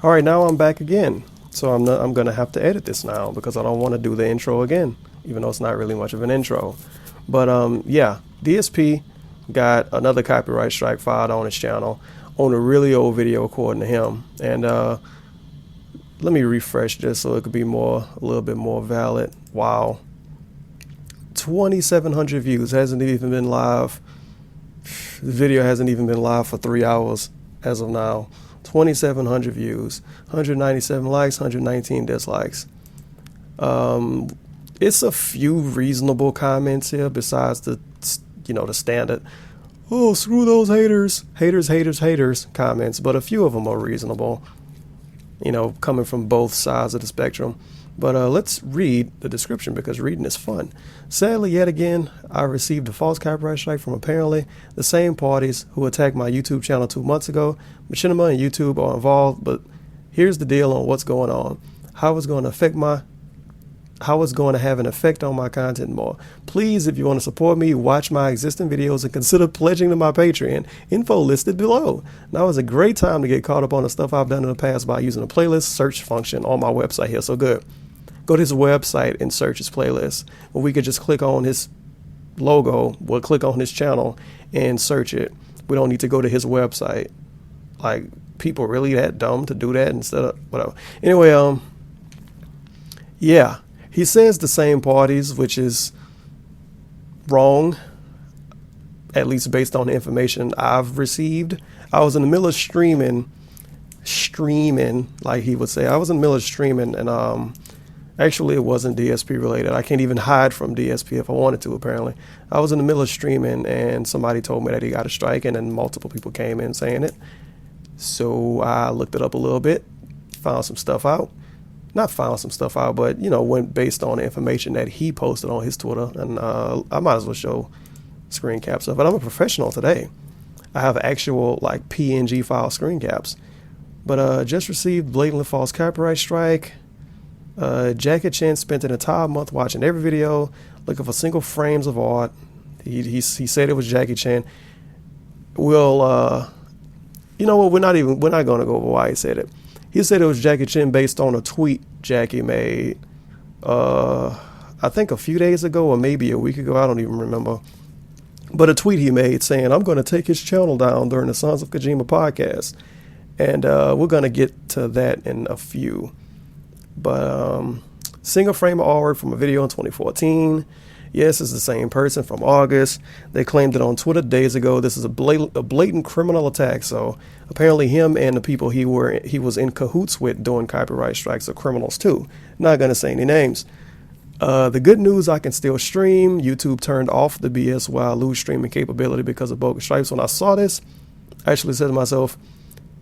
All right, now I'm back again. So I'm gonna have to edit this now because I don't want to do the intro again, even though it's not really much of an intro. But yeah, DSP got another copyright strike filed on his channel on a really old video according to him. And let me refresh this so it could be a little bit more valid. Wow, 2,700 views, hasn't even been live. The video hasn't even been live for 3 hours as of now. 2,700 views, 197 likes, 119 dislikes. It's a few reasonable comments here besides the standard, oh, screw those haters comments, but a few of them are reasonable, coming from both sides of the spectrum. But let's read the description because reading is fun. Sadly, yet again, I received a false copyright strike from apparently the same parties who attacked my YouTube channel 2 months ago. Machinima and YouTube are involved, but here's the deal on what's going on. How it's going to have an effect on my content more. Please, if you want to support me, watch my existing videos and consider pledging to my Patreon. Info listed below. Now is a great time to get caught up on the stuff I've done in the past by using a playlist search function on my website here. So good. Go to his website and search his playlist. Or we could just click on his logo, we'll click on his channel and search it. We don't need to go to his website. Like, people really that dumb to do that instead of whatever. Anyway, yeah. He says the same parties, which is wrong, at least based on the information I've received. I was in the middle of streaming, like he would say. I was in the middle of streaming, and actually it wasn't DSP related. I can't even hide from DSP if I wanted to, apparently. I was in the middle of streaming, and somebody told me that he got a strike, and then multiple people came in saying it. So I looked it up a little bit, found some stuff out. Not found some stuff out, but, went based on the information that he posted on his Twitter. And I might as well show screen caps of it. I'm a professional today. I have actual, PNG file screen caps. But just received blatantly false copyright strike. Jackie Chan spent an entire month watching every video, looking for single frames of art. He said it was Jackie Chan. Well, you know what? We're not going to go over why he said it. He said it was Jackie Chan based on a tweet Jackie made, I think a few days ago or maybe a week ago. I don't even remember. But a tweet he made saying, I'm going to take his channel down during the Sons of Kojima podcast. And we're going to get to that in a few. But single frame of artwork from a video in 2014. Yes, it's the same person from August. They claimed it on Twitter days ago. This is a blatant criminal attack. So apparently him and the people he was in cahoots with doing copyright strikes are criminals too. Not going to say any names. The good news, I can still stream. YouTube turned off the BS while I lose streaming capability because of bogus strikes. When I saw this, I actually said to myself,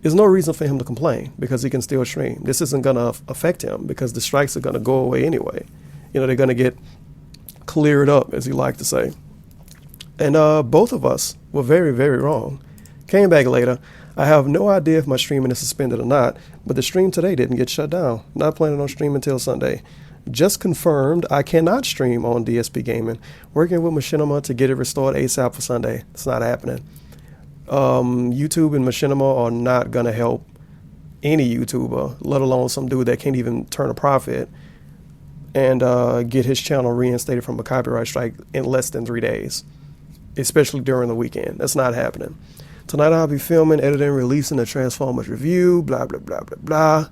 there's no reason for him to complain because he can still stream. This isn't going to affect him because the strikes are going to go away anyway. They're going to get cleared up, as he liked to say. And both of us were very, very wrong. Came back later. I have no idea if my streaming is suspended or not, but the stream today didn't get shut down. Not planning on streaming until Sunday. Just confirmed I cannot stream on DSP Gaming. Working with Machinima to get it restored ASAP for Sunday. It's not happening. YouTube and Machinima are not going to help any YouTuber, let alone some dude that can't even turn a profit and get his channel reinstated from a copyright strike in less than 3 days, especially during the weekend. That's not happening. Tonight I'll be filming, editing, releasing a Transformers review, blah, blah, blah, blah,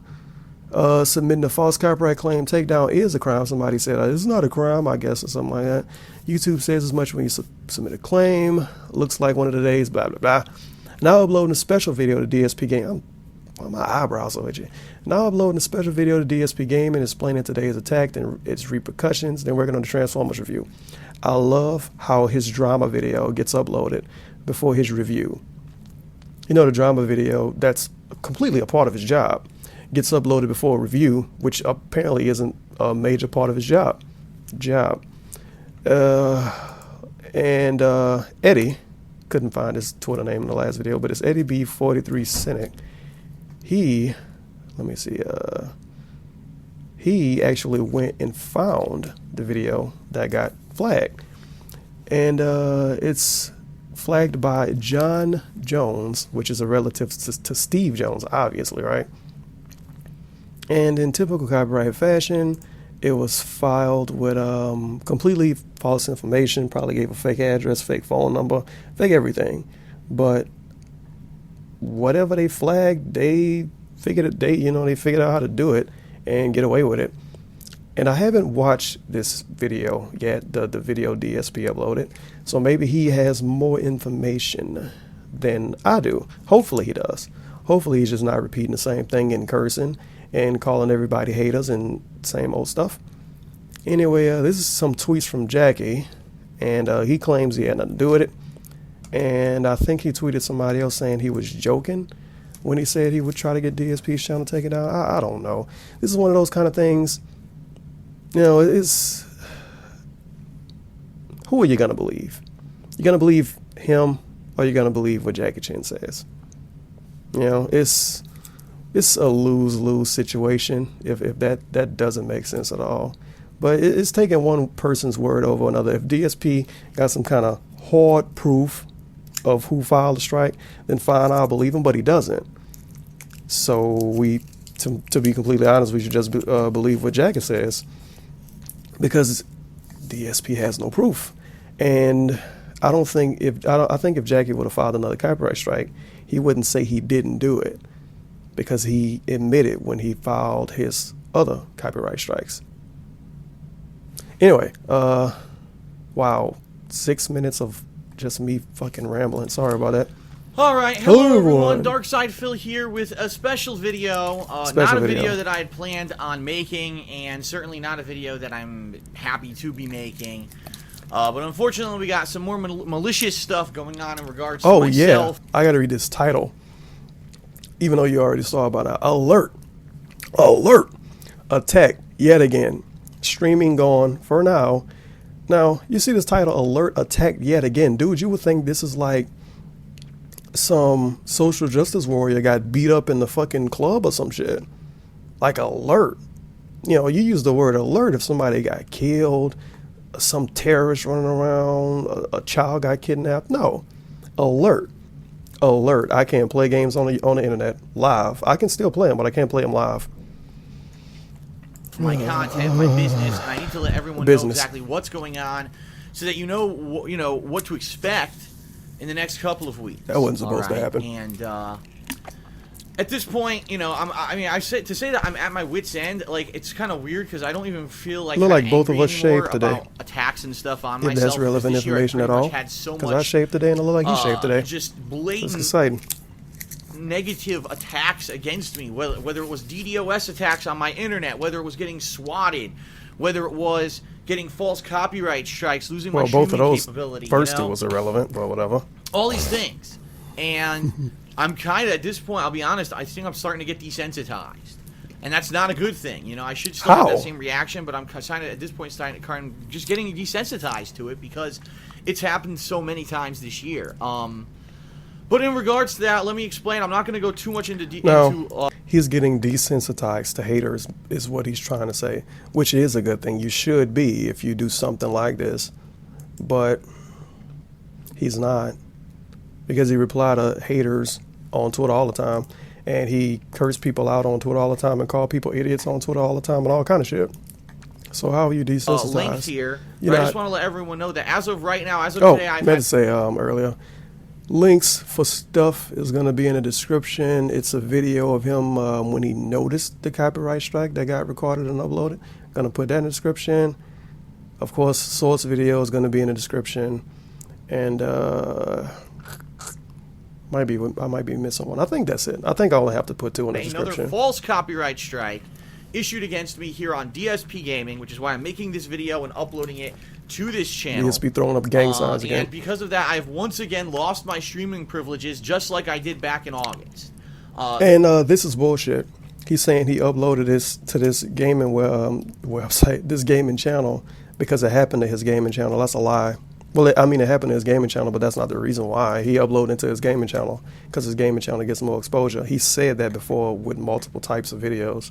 blah. Submitting a false copyright claim takedown is a crime. Somebody said, it's not a crime, I guess, or something like that. YouTube says as much when you submit a claim. Looks like one of the days, blah, blah, blah. Now uploading a special video to DSP Game. My eyebrows are itchy. Now uploading a special video to DSP Game and explaining today's attack and its repercussions. Then working on the Transformers review. I love how his drama video gets uploaded before his review. The drama video, that's completely a part of his job, gets uploaded before a review, which apparently isn't a major part of his job. And Eddie, couldn't find his Twitter name in the last video, but it's Eddie B43 Cynic. He actually went and found the video that got flagged. And it's flagged by John Jones, which is a relative to Steve Jones, obviously, right? And in typical copyright fashion, it was filed with completely false information, probably gave a fake address, fake phone number, fake everything. But whatever they flagged, they figured out how to do it and get away with it. And I haven't watched this video yet, the video DSP uploaded. So maybe he has more information than I do. Hopefully he does. Hopefully he's just not repeating the same thing and cursing and calling everybody haters and same old stuff. Anyway, this is some tweets from Jackie, and he claims he had nothing to do with it. And I think he tweeted somebody else saying he was joking when he said he would try to get DSP's channel taken down. I don't know. This is one of those kind of things, it's... Who are you going to believe? You're going to believe him, or you're going to believe what Jackie Chan says? It's a lose-lose situation if that doesn't make sense at all. But it's taking one person's word over another. If DSP got some kind of hard proof of who filed the strike, then fine, I'll believe him, but he doesn't. So to be completely honest, we should just believe what Jackie says, because DSP has no proof. And I think if Jackie would have filed another copyright strike, he wouldn't say he didn't do it, because he admitted when he filed his other copyright strikes. Anyway, wow, 6 minutes of just me fucking rambling. Sorry about that. All right, hello everyone. Darkside Phil here with a special video. Not a video that I had planned on making, and certainly not a video that I'm happy to be making. But unfortunately, we got some more malicious stuff going on in regards to myself. Yeah, I gotta read this title. Even though you already saw about it. Alert. Alert. Attack yet again. Streaming gone for now. Now, you see this title, Alert, Attack yet again. Dude, you would think this is like some social justice warrior got beat up in the fucking club or some shit. Like, alert. You use the word alert if somebody got killed, some terrorist running around, a child got kidnapped. No. Alert. Alert. I can't play games on the internet live. I can still play them, but I can't play them live. My content, my business, and I need to let everyone know exactly what's going on, so that you know what to expect in the next couple of weeks. That wasn't supposed to happen. And at this point, I said to say that I'm at my wit's end. Like, it's kind of weird because I don't even feel like look like both of us shaved today. About attacks and stuff on myself. If that's relevant information at all. Because I shaved today and I look like you shaved today. Just blatant. That's exciting. Negative attacks against me, whether it was DDoS attacks on my internet, whether it was getting swatted, whether it was getting false copyright strikes, losing my streaming capability. First it was irrelevant, but whatever. All these things. And I'm kind of, at this point, I'll be honest, I think I'm starting to get desensitized. And that's not a good thing. I should still have that same reaction, but I'm kind of, at this point, just getting desensitized to it because it's happened so many times this year. But in regards to that, let me explain. I'm not going to go too much into he's getting desensitized to haters is what he's trying to say, which is a good thing. You should be if you do something like this. But he's not, because he replied to haters on Twitter all the time, and he cursed people out on Twitter all the time and called people idiots on Twitter all the time and all kind of shit. So how are you desensitized? Linked here. I just want to let everyone know that as of right now, as of today, I meant to say earlier. Links for stuff is going to be in the description. It's a video of him when he noticed the copyright strike that got recorded and uploaded. Going to put that in the description. Of course, source video is going to be in the description. And I might be missing one. I think that's it. I think I only have to put two in the description. Another false copyright strike issued against me here on DSP Gaming, which is why I'm making this video and uploading it to this channel. DSP throwing up gang signs again. And because of that, I've once again lost my streaming privileges, just like I did back in August. And this is bullshit. He's saying he uploaded this to this gaming website, this gaming channel, because it happened to his gaming channel. That's a lie. Well, it happened to his gaming channel, but that's not the reason why. He uploaded it to his gaming channel because his gaming channel gets more exposure. He said that before with multiple types of videos.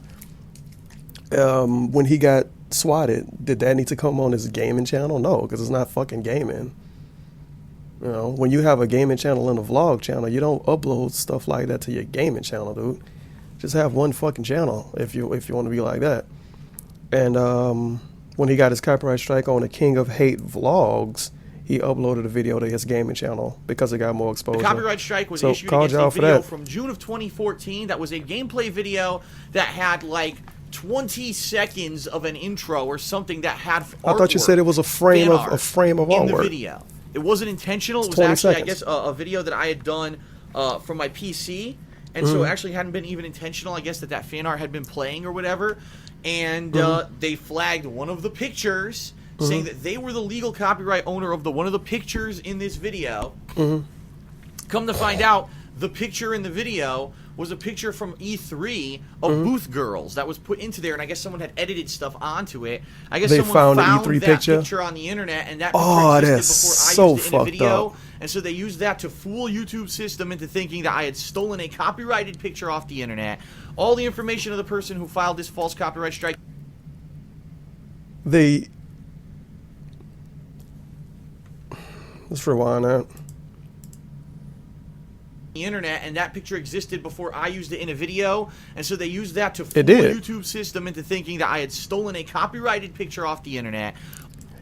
When he got swatted, did that need to come on his gaming channel? No, because it's not fucking gaming. When you have a gaming channel and a vlog channel, you don't upload stuff like that to your gaming channel, dude. Just have one fucking channel if you want to be like that. And when he got his copyright strike on the King of Hate vlogs, he uploaded a video to his gaming channel because it got more exposure. The copyright strike was issued against a video from June of 2014. That was a gameplay video that had like 20 seconds of an intro or something that had artwork. I thought you said it was a frame of artwork in the video. It wasn't intentional. It was actually, I guess, a video that I had done from my PC, and so it actually hadn't been even intentional. I guess that fan art had been playing or whatever, and they flagged one of the pictures, saying that they were the legal copyright owner of one of the pictures in this video. Come to find out, the picture in the video was a picture from E3 of booth girls that was put into there, and I guess someone had edited stuff onto it. I guess someone found that E3 picture on the internet, and that picture existed before I used it in a video. And so they used that to fool YouTube's system into thinking that I had stolen a copyrighted picture off the internet. All the information of the person who filed this false copyright strike. Let's rewind that. The internet, and that picture existed before I used it in a video, and so they used that to fool YouTube's system into thinking that I had stolen a copyrighted picture off the internet.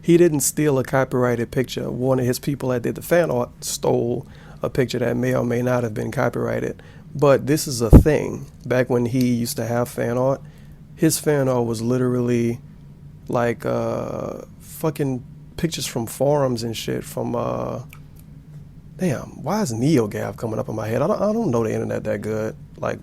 He didn't steal a copyrighted picture. One of his people that did the fan art stole a picture that may or may not have been copyrighted. But this is a thing. Back when he used to have fan art, his fan art was literally like fucking pictures from forums and shit from damn, why is NeoGAF coming up in my head? I don't know the internet that good. Like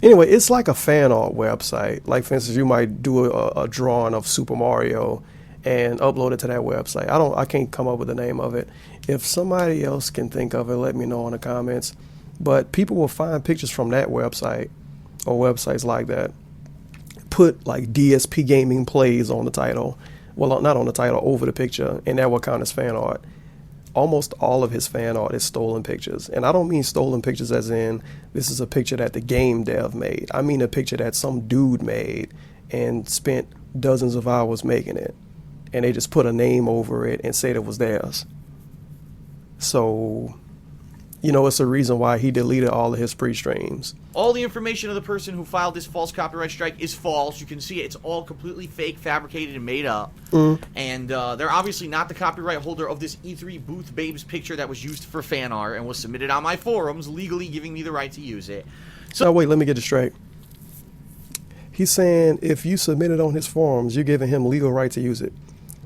anyway, it's like a fan art website. Like, for instance, you might do a drawing of Super Mario and upload it to that website. I can't come up with the name of it. If somebody else can think of it, let me know in the comments. But people will find pictures from that website or websites like that, put like DSP Gaming Plays on the title. Well, not on the title, over the picture, and that will count as fan art. Almost all of his fan art is stolen pictures. And I don't mean stolen pictures as in this is a picture that the game dev made. I mean a picture that some dude made and spent dozens of hours making it. And they just put a name over it and said it was theirs. So, you know, it's a reason why he deleted all of his pre-streams. All the information of the person who filed this false copyright strike is false. You can see it. It's all completely fake, fabricated, and made up. And they're obviously not the copyright holder of this E3 Booth Babes picture that was used for fan art and was submitted on my forums, legally giving me the right to use it. So wait, let me get it straight. He's saying if you submit it on his forums, you're giving him legal right to use it.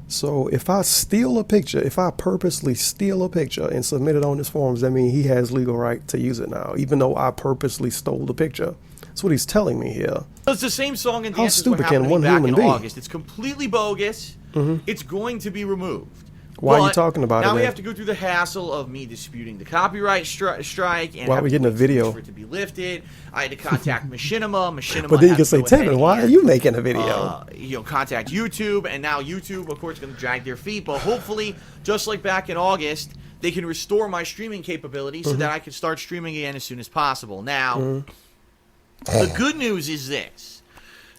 So if I steal a picture, if I purposely steal a picture and submit it on his forums, that means he has legal right to use it now, even though I purposely stole the picture. That's what he's telling me here. It's the same song and How dance as what stupid can happened one back human in be? August. It's completely bogus. It's going to be removed. Why are you talking about it? Now we then? have to go through the hassle of me disputing the copyright strike and why are we getting a video for it to be lifted. I had to contact Machinima. But then you can say, Tevin, why are you making a video? Contact YouTube, and now YouTube, of course, is going to drag their feet. But hopefully, just like back in August, they can restore my streaming capability so that I can start streaming again as soon as possible. Now, the good news is this.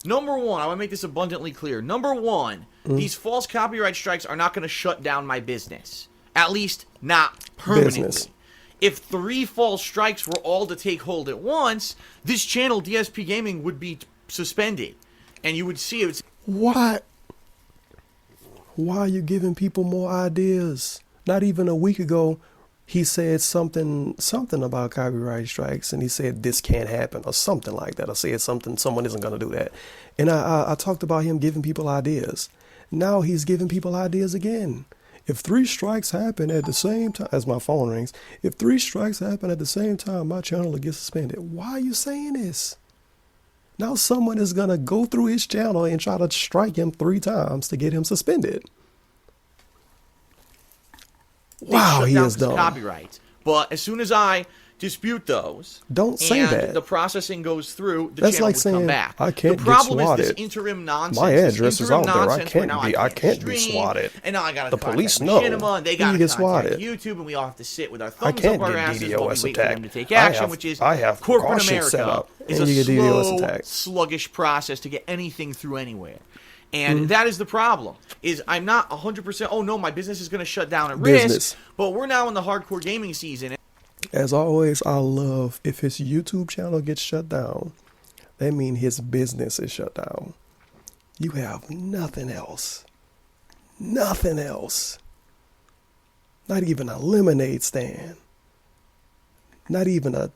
Number one, I want to make this abundantly clear. Number one, these false copyright strikes are not going to shut down my business. At least, not permanently. If 3 false strikes were all to take hold at once, this channel, DSP Gaming, would be suspended. And you would see it. What? Why are you giving people more ideas? Not even a week ago, he said something about copyright strikes, and he said this can't happen, or something like that. I said someone isn't going to do that. And I talked about him giving people ideas. Now he's giving people ideas again. If 3 strikes happen at the same time, as my phone rings, if 3 strikes happen at the same time, my channel will get suspended. Why are you saying this? Now someone is going to go through his channel and try to strike him 3 times to get him suspended. Wow, he is dumb. Copyrights. But as soon as I dispute those, don't say and that. The processing goes through, the That's channel like would saying, come back. I can't the problem get swatted. Is this interim nonsense. My address is out there. I can't be stream, swatted. And now I got the police know. And they got to contact YouTube, and we all have to sit with our thumbs up our asses while we wait for them to take action, which is corporate America is a slow, sluggish process to get anything through anywhere. And that is the problem, is I'm not 100%, oh no, my business is going to shut down at risk, but we're now in the hardcore gaming season. As always, I love if his YouTube channel gets shut down, that means his business is shut down. You have nothing else. Nothing else. Not even a lemonade stand. Not even a...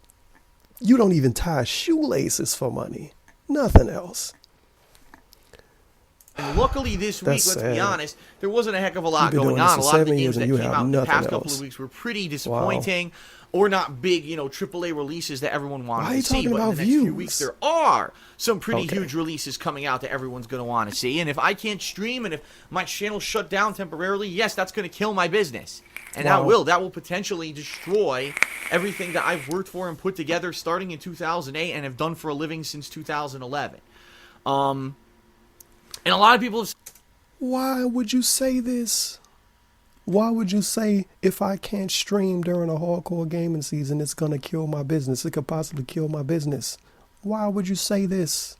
You don't even tie shoelaces for money. Nothing else. And luckily this week, let's be honest, there wasn't a heck of a lot You've been going doing this on. A for lot of the 7 games years that and you came have out in the nothing past couple else. of weeks were pretty disappointing, or not big, AAA releases that everyone Why are wanted you to see. talking But in about the next few views? weeks, there are some pretty Okay. huge releases coming out that everyone's going to want to see. And if I can't stream, and if my channel shut down temporarily, yes, that's going to kill my business. And Wow. that will potentially destroy everything that I've worked for and put together starting in 2008 and have done for a living since 2011. And a lot of people have... Why would you say this? Why would you say if I can't stream during a hardcore gaming season, it's going to kill my business? It could possibly kill my business. Why would you say this?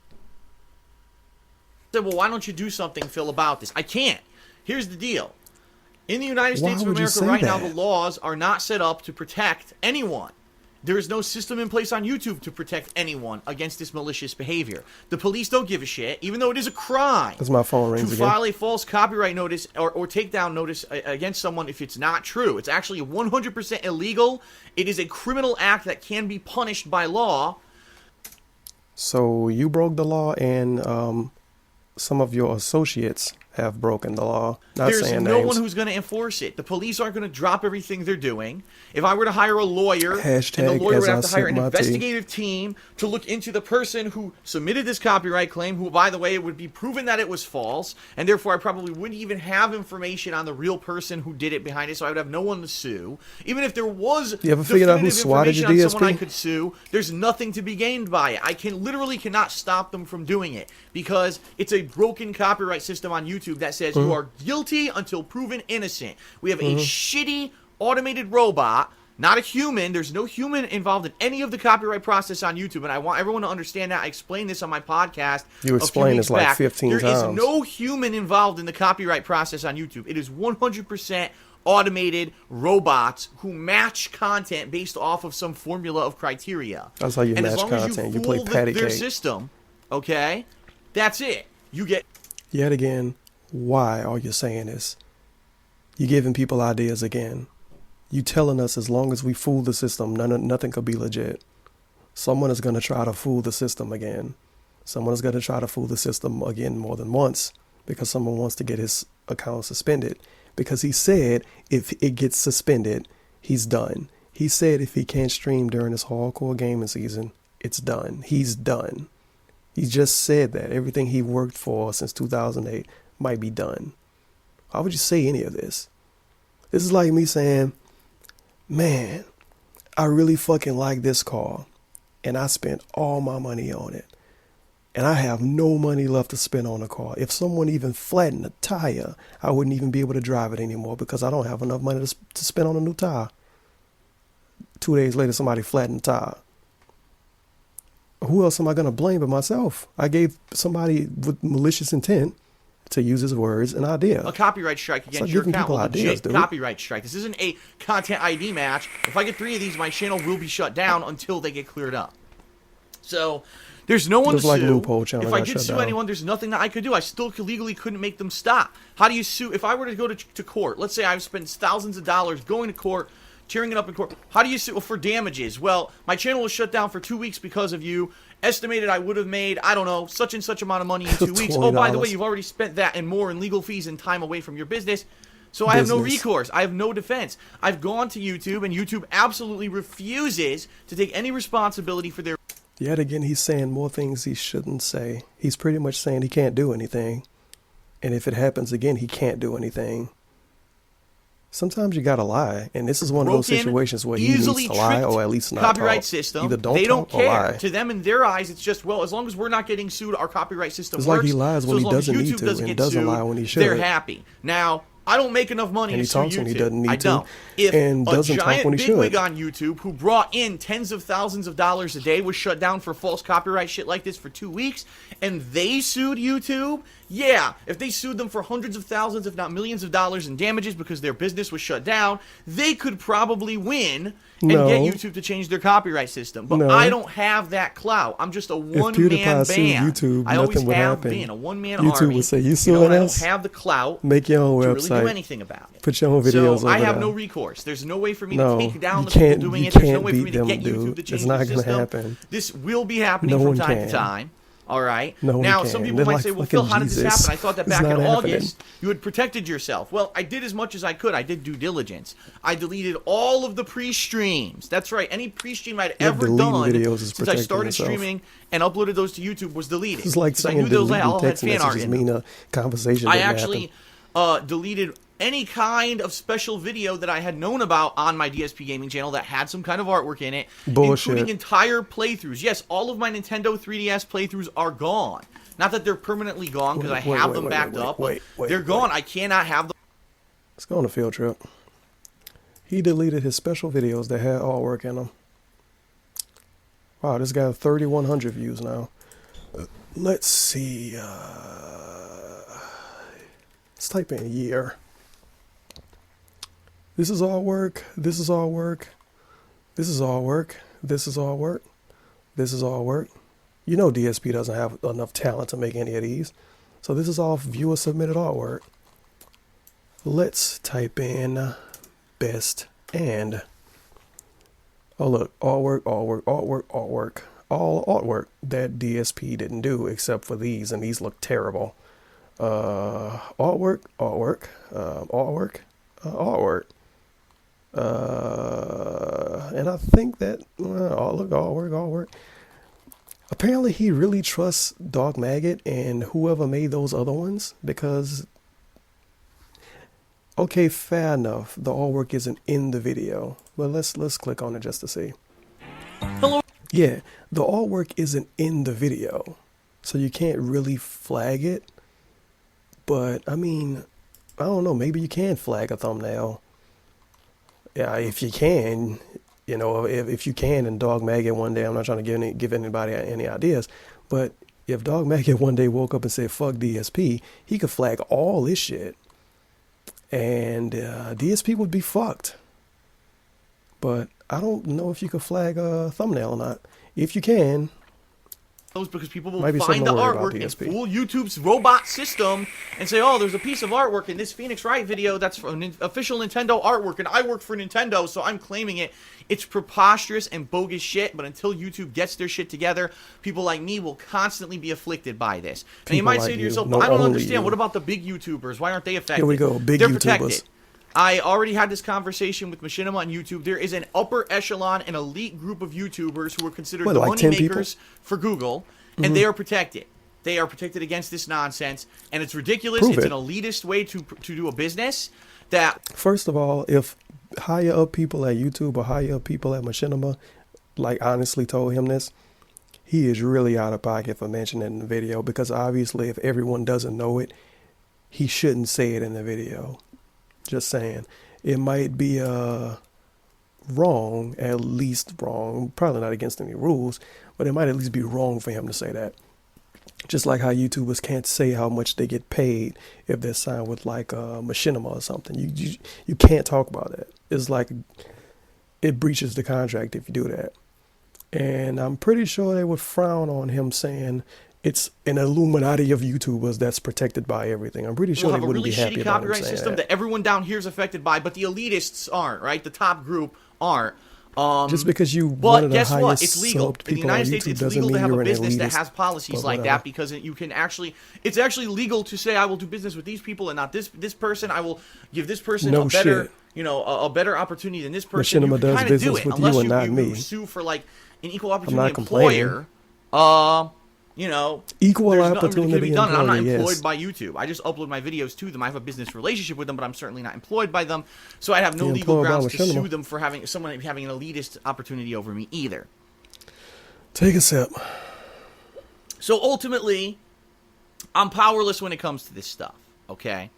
said, well, why don't you do something, Phil, about this? I can't. Here's the deal. In the United Why States of would you America say right now, that? the laws are not set up to protect anyone. There is no system in place on YouTube to protect anyone against this malicious behavior. The police don't give a shit, even though it is a crime As my phone to rings again. file a false copyright notice or takedown notice against someone if it's not true. It's actually 100% illegal. It is a criminal act that can be punished by law. So you broke the law, and some of your associates have broken the law. Not There's saying no names. one who's going to enforce it. The police aren't going to drop everything they're doing. If I were to hire a lawyer, and the Hashtag lawyer as would I have to hire sip an my tea. investigative team to look into the person who submitted this copyright claim, who, by the way, it would be proven that it was false, and therefore I probably wouldn't even have information on the real person who did it behind it, so I would have no one to sue. Even if there was You ever figured out who definitive swatted your information on someone I DSP? could sue, there's nothing to be gained by it. I literally cannot stop them from doing it because it's a broken copyright system on YouTube that says you are guilty until proven innocent. We have a shitty automated robot, not a human. There's no human involved in any of the copyright process on YouTube, and I want everyone to understand that. I explained this on my podcast. You explained this like 15 There is times. no human involved in the copyright process on YouTube. It is 100% automated robots who match content based off of some formula of criteria. That's how you and match as long content. As You you play fool patty their cake. system, okay, that's it. You get... Yet again, why are you saying this? You giving people ideas again. You telling us as long as we fool the system, nothing could be legit. Someone is going to try to fool the system again. Someone is going to try to fool the system again more than once because someone wants to get his account suspended. Because he said if it gets suspended, he's done. He said if he can't stream during this hardcore gaming season, it's done. He's done. He just said that everything he worked for since 2008 might be done. Why would you say any of this? This is like me saying, man, I really fucking like this car, and I spent all my money on it, and I have no money left to spend on the car. If someone even flattened a tire, I wouldn't even be able to drive it anymore because I don't have enough money to spend on a new tire. 2 days later, somebody flattened the tire. Who else am I going to blame but myself? I gave somebody with malicious intent, to use his words, an idea. A copyright strike against like your giving account. people A ideas, legit dude. copyright strike. This isn't a content ID match. If I get 3 of these, my channel will be shut down until they get cleared up. So there's no one Just to like sue. Loophole channel If I got did shut sue down. anyone, there's nothing that I could do. I still legally couldn't make them stop. How do you sue? If I were to go to court, let's say I've spent thousands of dollars going to court, tearing it up in court. How do you sue for damages? Well, my channel was shut down for 2 weeks because of you. Estimated I would have made, I don't know, such and such amount of money in 2 weeks. Oh, by the way, $20. you've already spent that and more in legal fees and time away from your business. So I have no recourse. I have no defense. I've gone to YouTube, and YouTube absolutely refuses to take any responsibility for their... Yet again, he's saying more things he shouldn't say. He's pretty much saying he can't do anything. And if it happens again, he can't do anything. Sometimes you gotta lie, and this is one of those situations where he needs to lie, or at least not copyright talk. system. Either don't they don't talk or care. lie. To them, in their eyes, it's just, well, as long as we're not getting sued, our copyright system It's works. like he lies when so he as long as doesn't YouTube need to doesn't and get doesn't sued, lie when he should. They're happy. Now, I don't make enough money And to he sue talks when he YouTube. doesn't need I to, don't. If and a doesn't talk giant when he bigwig should. on YouTube who brought in tens of thousands of dollars a day was shut down for false copyright shit like this for 2 weeks, and they sued YouTube, yeah, if they sued them for hundreds of thousands, if not millions of dollars in damages because their business was shut down, they could probably win and get YouTube to change their copyright system. But I don't have that clout. I'm just a one-man band. YouTube, I always nothing would have happen. been a one-man YouTube army. would say, "You know, suing and I us? don't have the clout Make your own to website. really do anything about it. Put your own videos so over I have there." no recourse. There's no way for me No, to take down you the people can't- doing you it. There's no can't way for me beat to them, get YouTube dude. to It's change not the gonna system. happen. This will be happening No from one time can. to time. All right. No one now, can. some people They're might like say, "Well, fucking Phil, how did this Jesus. happen?" I thought that It's back in not happening. August you had protected yourself. Well, I did as much as I could. I did due diligence. I deleted all of the pre-streams. That's right. Any pre-stream I'd ever deleting done videos is since I protecting started yourself. streaming and uploaded those to YouTube was deleted. It's like 'Cause I saying knew those deleting all had text fan art messages in them. mean a conversation I didn't actually deleted any kind of special video that I had known about on my DSP gaming channel that had some kind of artwork in it, Bullshit. including entire playthroughs. Yes, all of my Nintendo 3DS playthroughs are gone. Not that they're permanently gone because I have them backed up. They're gone. I cannot have them. Let's go on a field trip. He deleted his special videos that had artwork in them. Wow, this guy has 3,100 views now. Let's see. Let's type in year. This is all work. This is all work. This is all work. This is all work. This is all work. You know DSP doesn't have enough talent to make any of these. So this is all viewer submitted artwork. Let's type in best and. Oh look, artwork, artwork, artwork, artwork. All artwork that DSP didn't do except for these, and these look terrible. Artwork, artwork, artwork, artwork. And I think that look, artwork, artwork. Apparently he really trusts Dog Maggot and whoever made those other ones, because okay, fair enough, the artwork isn't in the video, but let's click on it just to see. Hello. Yeah, the artwork isn't in the video, so you can't really flag it. But I mean, I don't know, maybe you can flag a thumbnail. Yeah, if you can, you know, if you can, and Dog Maggot one day, I'm not trying to give anybody any ideas, but if Dog Maggot one day woke up and said, fuck DSP, he could flag all this shit. And DSP would be fucked. But I don't know if you could flag a thumbnail or not. If you can, Because people will might be find the something to worry artwork about, and DSP. fool YouTube's robot system and say, "Oh, there's a piece of artwork in this Phoenix Wright video that's from official Nintendo artwork, and I work for Nintendo, so I'm claiming it." It's preposterous and bogus shit. But until YouTube gets their shit together, people like me will constantly be afflicted by this. And you People might like say to you, yourself, not "I don't only understand. you." What about the big YouTubers? Why aren't they affected?" Here we go, big They're YouTubers. protected. I already had this conversation with Machinima on YouTube. There is an upper echelon and elite group of YouTubers who are considered the like 10 money people? makers for Google, and they are protected. They are protected against this nonsense, and it's ridiculous. Prove It's it. an elitist way to do a business that first of all, if higher up people at YouTube or higher up people at Machinima, like, honestly told him this, he is really out of pocket for mentioning it in the video, because obviously if everyone doesn't know it, he shouldn't say it in the video. Just saying. It might be wrong, at least wrong, probably not against any rules, but it might at least be wrong for him to say that. Just like how YouTubers can't say how much they get paid if they're signed with like Machinima or something. You can't talk about that. It's like it breaches the contract if you do that. And I'm pretty sure they would frown on him saying it's an Illuminati of YouTubers that's protected by everything. I'm pretty sure we'll they have a wouldn't really be happy shitty about him copyright saying system that everyone down here is affected by, but the elitists aren't, right? The top group aren't. Just because you one But of the guess what? highest It's legal. subbed In the people on United States, YouTube it's doesn't legal to mean have a you're an business that elitist, has policies but like whatever. that, because you can actually, it's actually legal to say, I will do business with these people and not this person. I will give this person No a better, shit. you know, a better opportunity than this person. Machinima You can does kind of do business it with you unless and not you me. sue for like an equal not opportunity complaining. employer. You know, Equal there's nothing really opportunity to be done, and I'm not employee, employed yes. by YouTube. I just upload my videos to them. I have a business relationship with them, but I'm certainly not employed by them. So I have no You're legal employed by grounds to Machinima. sue them for having having an elitist opportunity over me either. Take a sip. So ultimately, I'm powerless when it comes to this stuff, okay?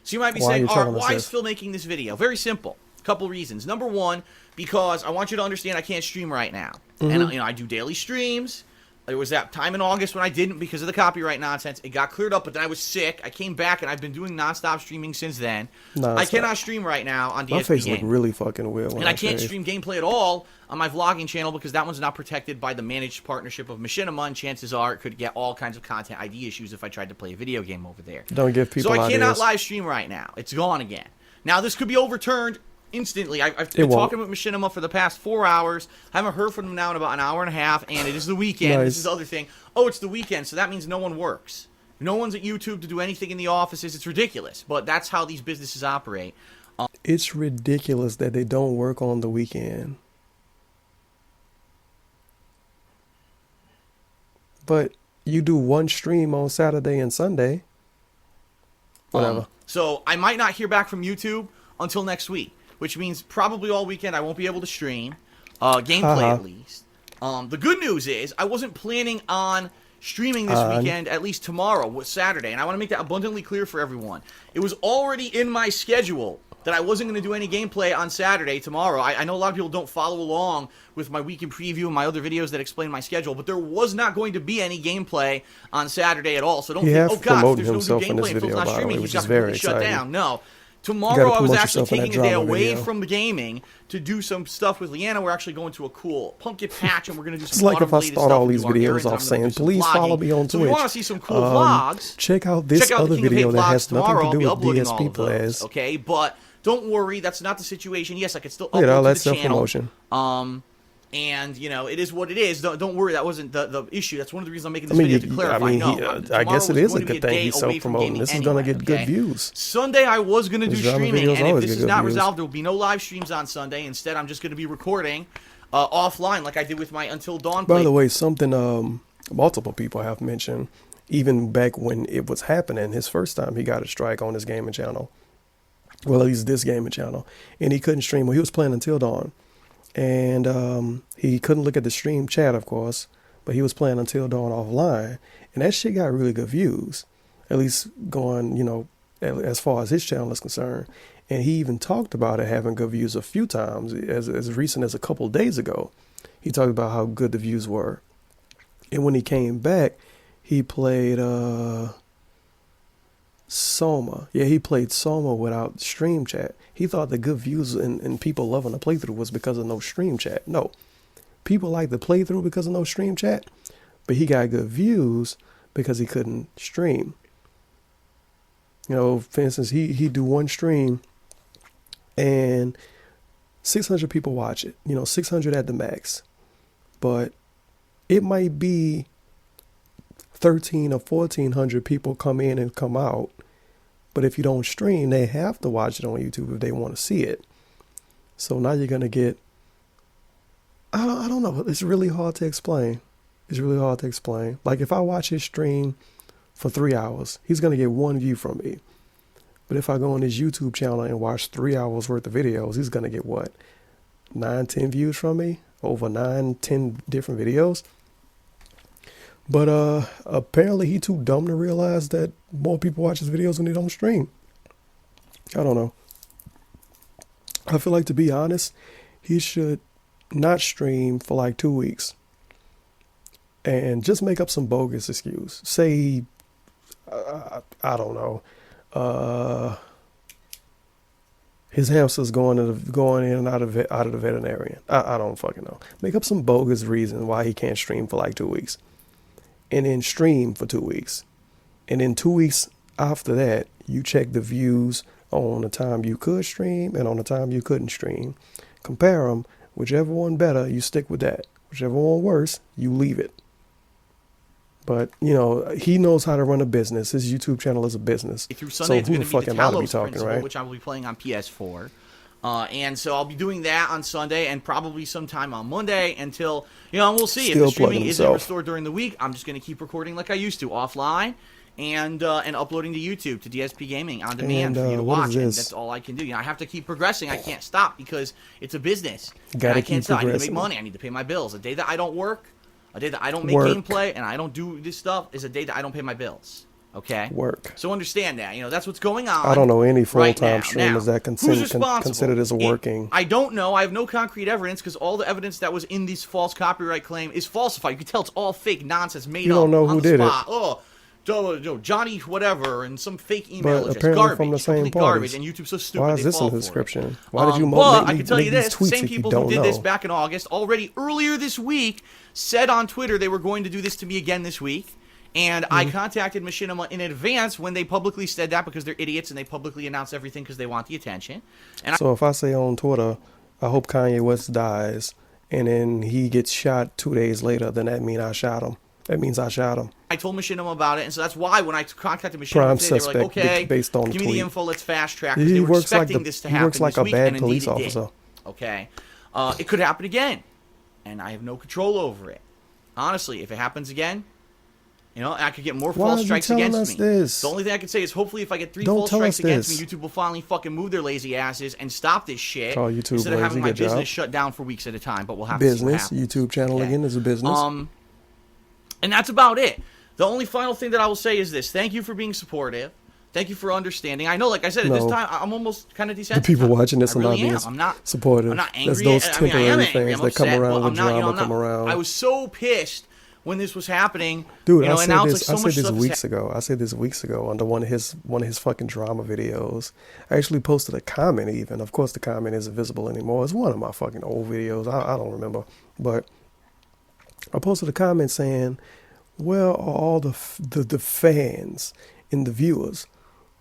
So you might be Why are saying, you telling us why is this? Phil making this video? Very simple. Couple reasons. Number one, because I want you to understand I can't stream right now. And I do daily streams. There was that time in August when I didn't because of the copyright nonsense. It got cleared up, but then I was sick. I came back, and I've been doing nonstop streaming since then. I cannot stream right now on DSP My face Gaming. looked really fucking weird when And I can't shaved. stream gameplay at all on my vlogging channel because that one's not protected by the managed partnership of Machinima, and chances are it could get all kinds of content ID issues if I tried to play a video game over there. Don't give people So I cannot ideas. live stream right now. It's gone again. Now, this could be overturned instantly. I've been talking with Machinima for the past 4 hours. I haven't heard from them now in about an hour and a half, and it is the weekend. Nice. This is the other thing. Oh, it's the weekend, so that means no one works. No one's at YouTube to do anything in the offices. It's ridiculous, but that's how these businesses operate. It's ridiculous that they don't work on the weekend. But you do one stream on Saturday and Sunday. Whatever. So I might not hear back from YouTube until next week, which means probably all weekend I won't be able to stream gameplay at least. The good news is I wasn't planning on streaming this weekend, at least tomorrow, was Saturday, and I want to make that abundantly clear for everyone. It was already in my schedule that I wasn't going to do any gameplay on Saturday, tomorrow. I know a lot of people don't follow along with my weekend preview and my other videos that explain my schedule, but there was not going to be any gameplay on Saturday at all. So don't think, oh God, there's no new gameplay and Phil's not streaming, he's got completely shut down. No. Tomorrow I was actually taking a day away from the gaming to do some stuff with Leanna. We're actually going to a cool pumpkin patch, and we're going to do some It's like if I autumn-related start stuff all and these do our videos errands, and off I'm gonna saying, do some please follow vlogging. me on So Twitch. we want to see some cool vlogs. Check out this Check out other the King of video Hate that vlogs has nothing tomorrow. to I'll do be with uploading all DSP of those, players. okay? But don't worry, that's not the situation. Yes, I can still Look at all upload that to the channel. self-promotion. And, it is what it is. Don't worry, that wasn't the issue. That's one of the reasons I'm making this video to clarify. I guess it is a good thing he's self-promoting. This is going to get good views. Sunday I was going to do streaming, and if this is not resolved, there will be no live streams on Sunday. Instead, I'm just going to be recording offline like I did with my Until Dawn play. By the way, something multiple people have mentioned, even back when it was happening, his first time he got a strike on his gaming channel. Well, at least this gaming channel. And he couldn't stream. Well, he was playing Until Dawn. And he couldn't look at the stream chat, of course, but he was playing Until Dawn offline, and that shit got really good views, at least going, as far as his channel is concerned. And he even talked about it having good views a few times, as recent as a couple of days ago. He talked about how good the views were. And when he came back, he played Soma. Yeah, he played Soma without stream chat. He thought the good views and people loving the playthrough was because of no stream chat. No. People like the playthrough because of no stream chat, but he got good views because he couldn't stream. For instance, he do one stream and 600 people watch it. 600 at the max. But it might be 13 or 1400 people come in and come out. But if you don't stream, they have to watch it on YouTube if they want to see it. So now you're going to get, I don't know. It's really hard to explain. Like if I watch his stream for 3 hours, he's going to get one view from me. But if I go on his YouTube channel and watch 3 hours worth of videos, he's going to get what? 9, 10 views from me? Over 9, 10 different videos? But apparently he too dumb to realize that more people watch his videos when they don't stream. I don't know. I feel like, to be honest, he should not stream for like 2 weeks. And just make up some bogus excuse. Say, I don't know. His hamster's going in and out of the veterinarian. I don't fucking know. Make up some bogus reason why he can't stream for like 2 weeks. And then stream for 2 weeks. And then 2 weeks after that, you check the views on the time you could stream and on the time you couldn't stream. Compare them. Whichever one better, you stick with that. Whichever one worse, you leave it. But, he knows how to run a business. His YouTube channel is a business. Through Sunday, so who the fuck am I to be talking, right? Which I will be playing on PS4. And so I'll be doing that on Sunday and probably sometime on Monday until, we'll see. If the streaming isn't restored during the week, I'm just going to keep recording like I used to, offline, and uploading to YouTube, to DSP Gaming on demand for you to watch. And that's all I can do. I have to keep progressing. I can't stop because it's a business. I can't stop. I need to make money. I need to pay my bills. A day that I don't work, a day that I don't make gameplay, and I don't do this stuff is a day that I don't pay my bills. Okay? Work. So understand that. That's what's going on. I don't know any full-time right streamers that considered as working. I don't know. I have no concrete evidence because all the evidence that was in this false copyright claim is falsified. You can tell it's all fake nonsense made up. You don't know who did it. Oh, Johnny whatever and some fake email but address. apparently Garbage. from the same Garbage. parties. And YouTube's so stupid. Why is this in the for description? It. Why did you But make I can tell you this: these tweets same if you people don't who did know? this back in August already earlier this week said on Twitter they were going to do this to me again this week. And I contacted Machinima in advance when they publicly said that because they're idiots and they publicly announce everything because they want the attention. And so if I say on Twitter, I hope Kanye West dies, and then he gets shot 2 days later, then that means I shot him. That means I shot him. I told Machinima about it, and so that's why when I contacted Machinima today, they were like, okay, based on give me the info, let's fast track. He they were works expecting like this to happen works like this a week, bad and police indeed it officer. did. Okay? It could happen again, and I have no control over it. Honestly, if it happens again, I could get more false strikes against me. This? The only thing I can say is hopefully if I get 3 Don't false tell strikes us against this. me, YouTube will finally fucking move their lazy asses and stop this shit Call YouTube instead of having lazy, my good business job. shut down for weeks at a time. But we'll have to see what Business, happens. YouTube channel again is a business. And that's about it. The only final thing that I will say is this. Thank you for being supportive. Thank you for understanding. I know, like I said, at this time, I'm almost kind of desensitized. The people watching this I really are not being supportive. I'm not angry. That's those temporary I am angry. things I'm that upset, come around but when drama come around. I was so pissed when this was happening. Dude, and now I it's like so much said this stuff weeks ago. I said this weeks ago under one of his fucking drama videos. I actually posted a comment even. Of course, the comment isn't visible anymore. It's one of my fucking old videos. I don't remember. But I posted a comment saying, where are all the fans and the viewers?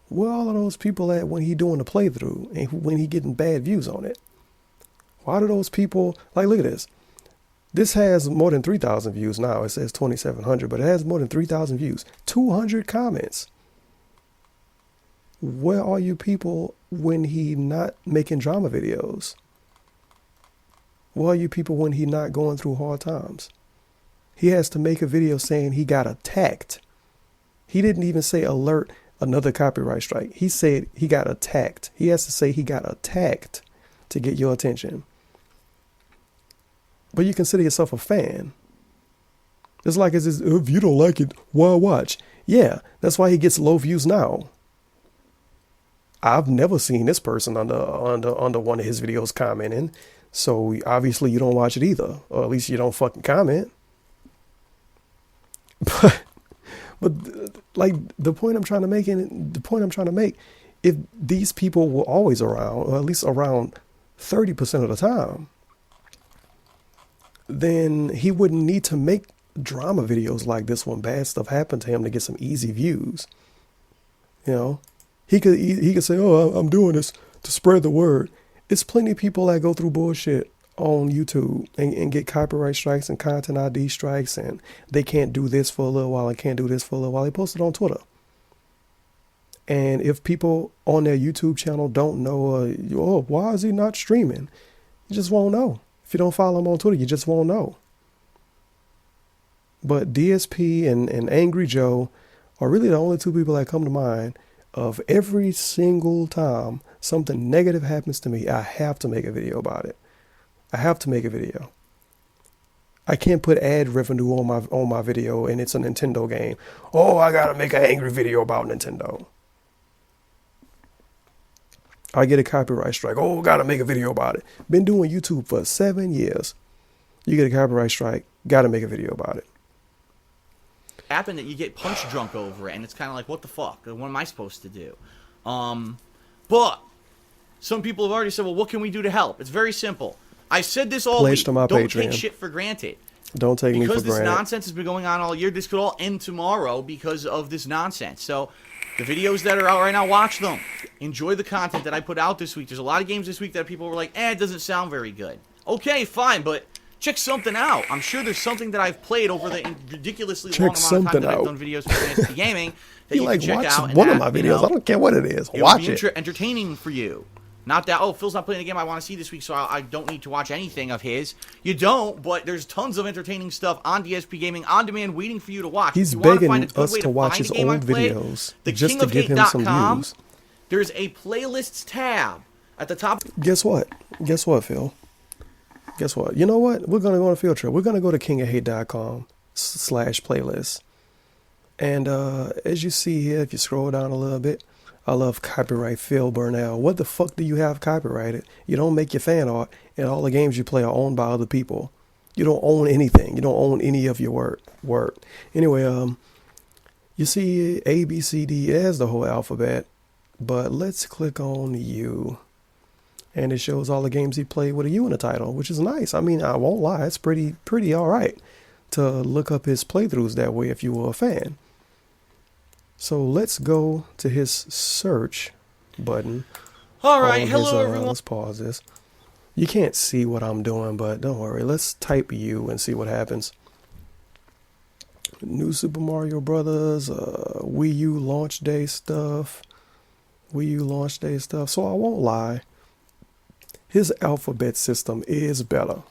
Where are all of those people at when he doing the playthrough and when he getting bad views on it? Why do those people, like, look at this. This has more than 3,000 views now. It says 2,700, but it has more than 3,000 views. 200 comments. Where are you people when he not making drama videos? Where are you people when he not going through hard times? He has to make a video saying he got attacked. He didn't even say alert another copyright strike. He said he got attacked. He has to say he got attacked to get your attention. But you consider yourself a fan. It's like, if you don't like it, why watch? Yeah, that's why he gets low views now. I've never seen this person under one of his videos commenting. So obviously you don't watch it either. Or at least you don't fucking comment. But like the point I'm trying to make, if these people were always around, or at least around 30% of the time, then he wouldn't need to make drama videos like this when bad stuff happened to him to get some easy views. He could say, oh, I'm doing this to spread the word. It's plenty of people that go through bullshit on YouTube and get copyright strikes and content ID strikes, and they can't do this for a little while and can't do this for a little while. They post it on Twitter. And if people on their YouTube channel don't know, why is he not streaming? You just won't know. If you don't follow him on Twitter, you just won't know. But DSP and Angry Joe are really the only two people that come to mind of every single time something negative happens to me, I have to make a video about it. I have to make a video. I can't put ad revenue on my video and it's a Nintendo game. Oh, I gotta make an angry video about Nintendo. I get a copyright strike. Oh, gotta make a video about it. Been doing YouTube for 7 years. You get a copyright strike, gotta make a video about it. Happen that you get punch drunk over it, and it's kind of like, what the fuck? What am I supposed to do? But some people have already said, well, what can we do to help? It's very simple. I said this all week. Don't take shit for granted. Don't take me for granted. Because this nonsense has been going on all year. This could all end tomorrow because of this nonsense. So the videos that are out right now, watch them. Enjoy the content that I put out this week. There's a lot of games this week that people were like, it doesn't sound very good. Okay, fine, but check something out. I'm sure there's something that I've played over the ridiculously long amount of time that I've done videos for DSP Gaming that you can check out. One of my videos. I don't care what it is. Watch it. Entertaining for you. Not that, Phil's not playing a game I want to see this week, so I don't need to watch anything of his. You don't, but there's tons of entertaining stuff on DSP Gaming on demand waiting for you to watch. He's begging us to watch his old videos just to give him some views. There's a playlists tab at the top. Guess what, Phil? Guess what? You know what? We're going to go on a field trip. We're going to go to kingofhate.com/playlist. And as you see here, if you scroll down a little bit, I love copyright Phil Burnell. What the fuck do you have copyrighted? You don't make your fan art, and all the games you play are owned by other people. You don't own anything. You don't own any of your work. Anyway, you see A, B, C, D, it has the whole alphabet, but let's click on U. And it shows all the games he played with a U in the title, which is nice. I mean, I won't lie, it's pretty all right to look up his playthroughs that way if you were a fan. So let's go to his search button. All right, hello everyone. Let's pause this. You can't see what I'm doing, but don't worry. Let's type U and see what happens. New Super Mario Brothers, Wii U launch day stuff. So I won't lie. His alphabet system is better.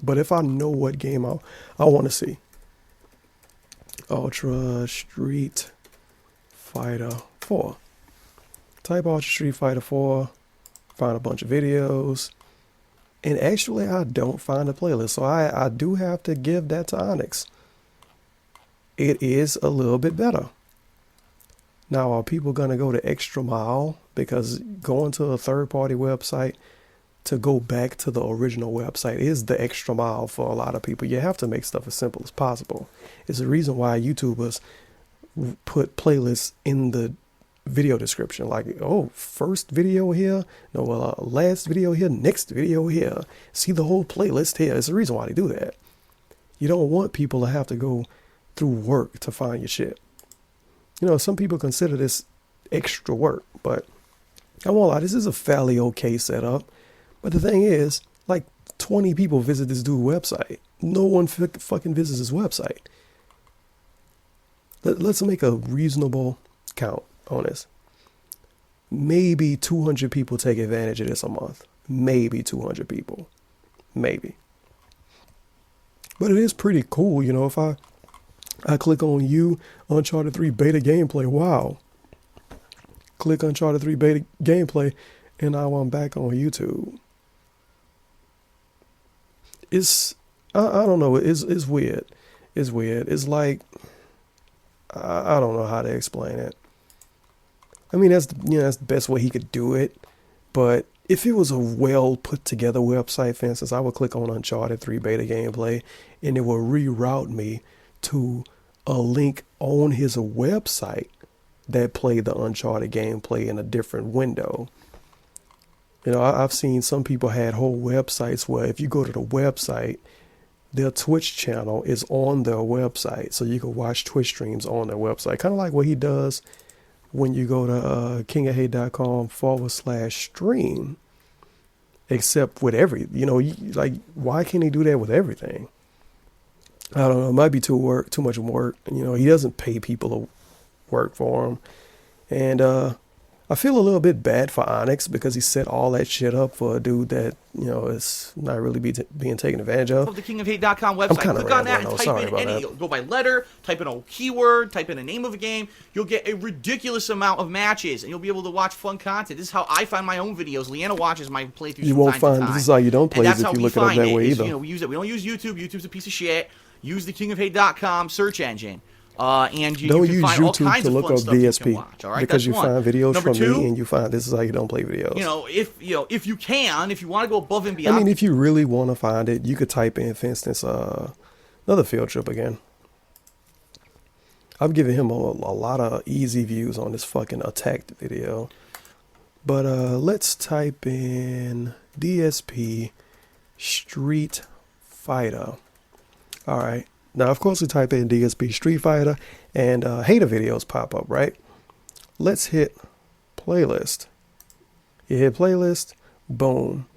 But if I know what game I want to see. Ultra Street Fighter 4. Type Ultra Street Fighter 4. Find a bunch of videos. And actually, I don't find a playlist. So I do have to give that to Onyx. It is a little bit better. Now, are people going to go the extra mile? Because going to a third-party website to go back to the original website is the extra mile for a lot of people. You have to make stuff as simple as possible. It's the reason why YouTubers put playlists in the video description. Like, oh, first video here, last video here, next video here. See the whole playlist here. It's the reason why they do that. You don't want people to have to go through work to find your shit. You know, some people consider this extra work, but I won't lie, this is a fairly okay setup. But the thing is, like 20 people visit this dude's website. No one fucking visits his website. Let's make a reasonable count on this. Maybe 200 people take advantage of this a month. Maybe 200 people. Maybe. But it is pretty cool, you know, if I click on Uncharted 3 beta gameplay, wow. Click Uncharted 3 beta gameplay, and now I'm back on YouTube. I don't know, it's weird. It's weird. It's like, I don't know how to explain it. I mean, that's the best way he could do it. But if it was a well put together website, for instance, I would click on Uncharted 3 beta gameplay and it will reroute me to a link on his website that played the Uncharted gameplay in a different window. You know, I've seen some people had whole websites where if you go to the website, their Twitch channel is on their website. So you can watch Twitch streams on their website. Kind of like what he does when you go to kingofhate.com/stream. Except with why can't he do that with everything? I don't know. It might be too much work. You know, he doesn't pay people to work for him. And I feel a little bit bad for Onyx because he set all that shit up for a dude that, you know, is not really being taken advantage of. The kingofhate.com website. Click on that and type in any. Go by letter, type in a keyword, type in the name of a game. You'll get a ridiculous amount of matches and you'll be able to watch fun content. This is how I find my own videos. Leanna watches my playthroughs. You won't find this is how you don't play if you look it up that way either. You know, we don't use YouTube. YouTube's a piece of shit. Use the kingofhate.com search engine. And you don't can use find YouTube all kinds to of look fun up stuff DSP you can watch, all right? because you find videos Number from me and you find this is how you don't play videos. If you want to go above and beyond. I mean, if you really want to find it, you could type in, for instance, another field trip again. I'm giving him a lot of easy views on this fucking attacked video, but let's type in DSP Street Fighter. All right. Now, of course, we type in DSP Street Fighter and hater videos pop up, right? Let's hit playlist. You hit playlist, boom.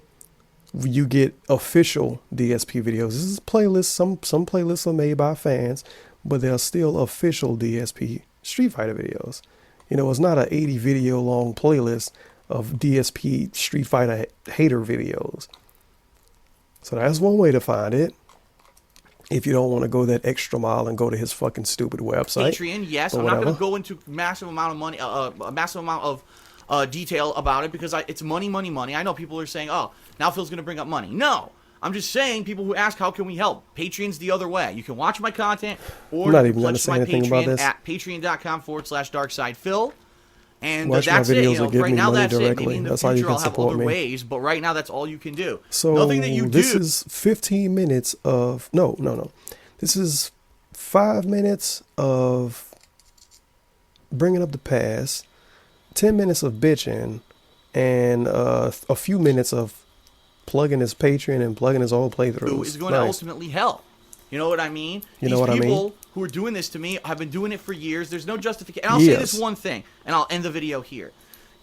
You get official DSP videos. This is playlists. Some playlists are made by fans, but they're still official DSP Street Fighter videos. You know, it's not an 80 video long playlist of DSP Street Fighter hater videos. So that's one way to find it. If you don't want to go that extra mile and go to his fucking stupid website. Patreon, yes. I'm not going to go into massive amount of money, a massive amount of detail about it because it's money. I know people are saying, oh, now Phil's going to bring up money. No. I'm just saying, people who ask, how can we help? Patreon's the other way. You can watch my content or I'm not even pledge to my Patreon at patreon.com/darksidephil. And Watch that's my videos it. You know, or give right me now money that's it. directly. Maybe in the That's how you future can I'll have support other me. ways, but right now that's all you can do. So nothing that you this do. is 15 minutes of no. This is 5 minutes of bringing up the past, 10 minutes of bitching, and a few minutes of plugging his Patreon and plugging his old playthroughs. Is going to ultimately help. You know what I mean? You know what I mean? These people who are doing this to me have been doing it for years. There's no justification. And I'll say this one thing, and I'll end the video here.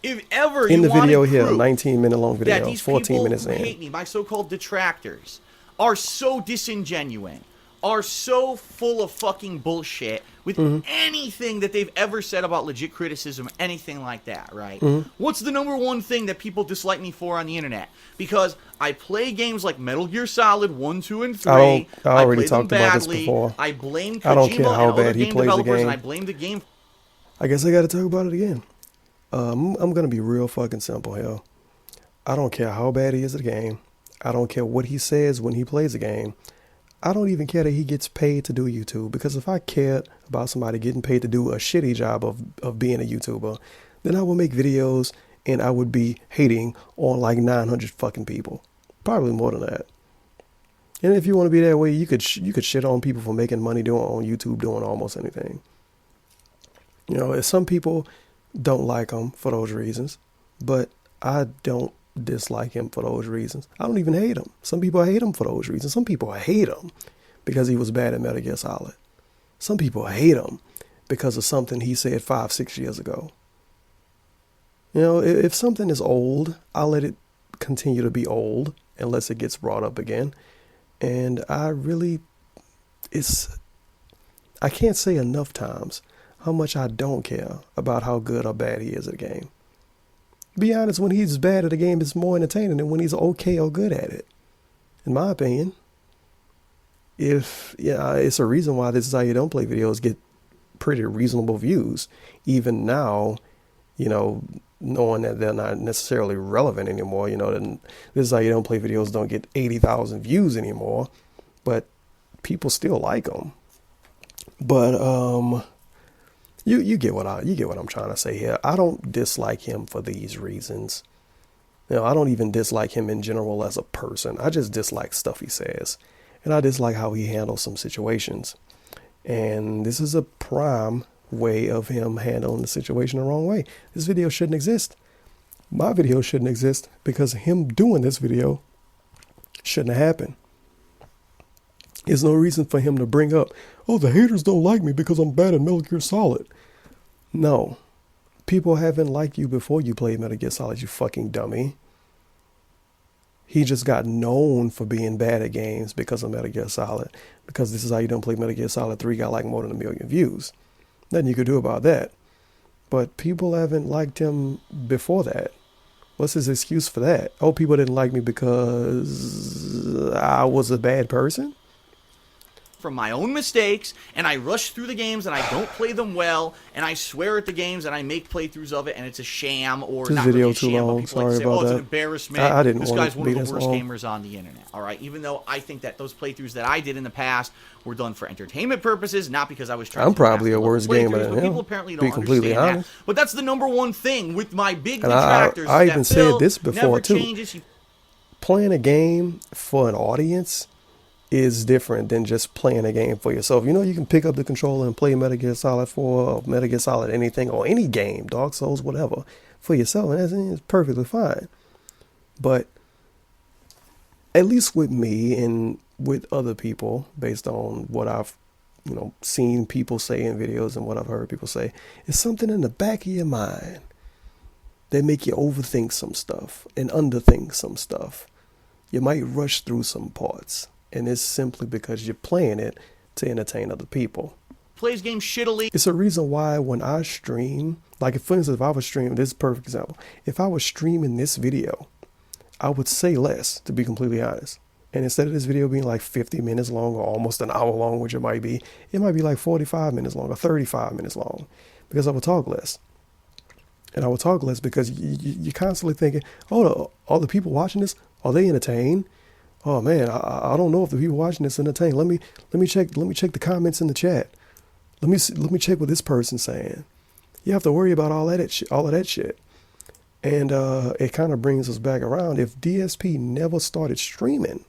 If ever in you the video here, prove 19-minute long video, that these 14 people minutes who in. hate me, my so-called detractors, are so disingenuous, are so full of fucking bullshit with anything that they've ever said about legit criticism, anything like that, right? What's the number one thing that people dislike me for on the internet? Because I play games like Metal Gear Solid 1, 2, and 3. I already play talked them about this badly. before. I blame I don't care Kojima how and other bad he game plays the developers, game. and I blame the game. I guess I got to talk about it again. I'm going to be real fucking simple here. I don't care how bad he is at the game. I don't care what he says when he plays the game. I don't even care that he gets paid to do YouTube, because if I cared about somebody getting paid to do a shitty job of being a YouTuber, then I would make videos and I would be hating on like 900 fucking people. Probably more than that. And if you want to be that way, you could shit on people for making money doing on YouTube doing almost anything. You know, some people don't like him for those reasons, but I don't dislike him for those reasons. I don't even hate him. Some people hate him for those reasons. Some people hate him because he was bad at Metal Gear Solid. Some people hate him because of something he said 5-6 years ago. You know, if something is old, I'll let it continue to be old unless it gets brought up again. And I can't say enough times how much I don't care about how good or bad he is at a game. Be honest, when he's bad at a game, it's more entertaining than when he's okay or good at it. In my opinion. It's a reason why This Is How You Don't Play videos get pretty reasonable views. Even now, you know, knowing that they're not necessarily relevant anymore, you know, then This Is How You Don't Play videos don't get 80,000 views anymore, but people still like them. But, you get what I'm trying to say here. I don't dislike him for these reasons. You know, I don't even dislike him in general as a person. I just dislike stuff he says. And I dislike how he handles some situations. And this is a prime way of him handling the situation the wrong way. This video shouldn't exist. My video shouldn't exist because him doing this video shouldn't have happened. There's no reason for him to bring up, oh, the haters don't like me because I'm bad at Metal Gear Solid. No. People haven't liked you before you played Metal Gear Solid, you fucking dummy. He just got known for being bad at games because of Metal Gear Solid. Because This Is How You Don't Play Metal Gear Solid 3 got like more than 1 million views. Nothing you could do about that. But people haven't liked him before that. What's his excuse for that? Oh, people didn't like me because I was a bad person? From my own mistakes, and I rush through the games and I don't play them well, and I swear at the games and I make playthroughs of it, and it's a sham, or this not video really a too sham, long. but people Sorry like to say, about oh, it's that. an embarrassment. I didn't this want guy's it one to of be the this worst long. gamers on the internet. All right, even though I think that those playthroughs that I did in the past were done for entertainment purposes, not because I was trying. I'm to probably a master worse level gamer playthroughs, than but him. people apparently Be don't completely understand honest. that. But that's the number one thing with my big And detractors. I is even that said Phil this before, never too. changes. Playing a game for an audience is different than just playing a game for yourself. You know, you can pick up the controller and play Metal Gear Solid 4 or Metal Gear Solid anything or any game, Dark Souls, whatever, for yourself, and that's perfectly fine. But at least with me and with other people, based on what I've, you know, seen people say in videos and what I've heard people say, it's something in the back of your mind that make you overthink some stuff and underthink some stuff. You might rush through some parts. And it's simply because you're playing it to entertain other people. Plays games shittily. It's a reason why when I stream, like for instance, if I was streaming, this is a perfect example. If I was streaming this video, I would say less, to be completely honest. And instead of this video being like 50 minutes long or almost an hour long, which it might be like 45 minutes long or 35 minutes long, because I would talk less. And I would talk less because you're constantly thinking, oh, are the people watching this, are they entertained? oh man, I don't know if the people watching this entertained. Let me check the comments in the chat. Let me check what this person's saying. You have to worry about all of that shit. And it kind of brings us back around. If DSP never started streaming,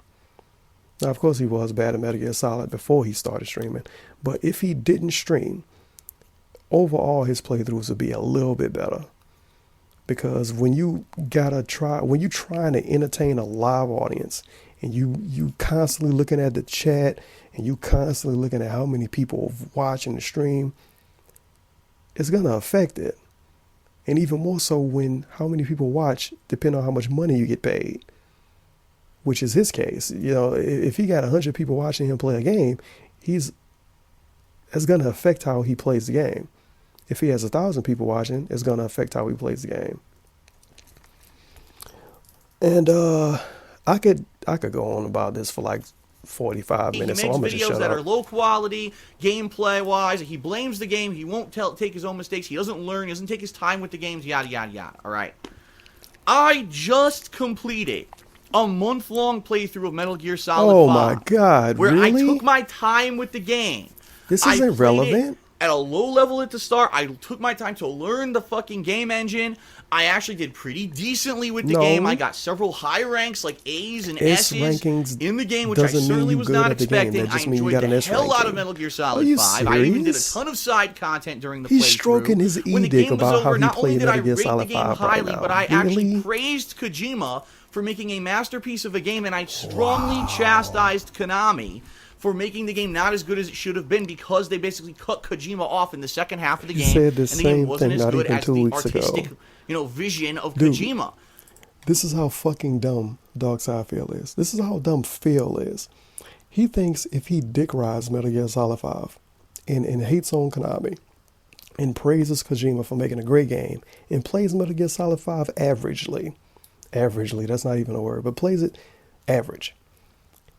now of course he was bad at Metal Gear Solid before he started streaming, but if he didn't stream, overall his playthroughs would be a little bit better. Because when you're trying to entertain a live audience and you constantly looking at the chat and you constantly looking at how many people are watching the stream, it's gonna affect it. And even more so when how many people watch depend on how much money you get paid, which is his case. You know, if he got 100 people watching him play a game, it's gonna affect how he plays the game. If he has 1,000 people watching, it's gonna affect how he plays the game. And I could go on about this for like 45 minutes. He makes so I'm gonna just videos shut that up. are low quality, gameplay wise. He blames the game. He won't take his own mistakes. He doesn't learn. He doesn't take his time with the games. Yada yada yada. All right. I just completed a month-long playthrough of Metal Gear Solid 5. Oh my God! Where really? I took my time with the game. This isn't relevant. At a low level at the start, I took my time to learn the fucking game engine. I actually did pretty decently with the game. I got several high ranks like A's and S's in the game, which I certainly was not expecting. I enjoyed the hell out of Metal Gear Solid 5. I even did a ton of side content during the playthrough. He's stroking his e-dick about how he played Metal Gear Solid 5 right now. But I actually praised Kojima for making a masterpiece of a game, and I strongly chastised Konami for making the game not as good as it should have been because they basically cut Kojima off in the second half of the game, and the game wasn't as good as the artistic, vision of Kojima. This is how fucking dumb Darkside Phil is. This is how dumb Phil is. He thinks if he dick rides Metal Gear Solid 5 and hates on Konami and praises Kojima for making a great game and plays Metal Gear Solid 5 averagely, that's not even a word, but plays it average,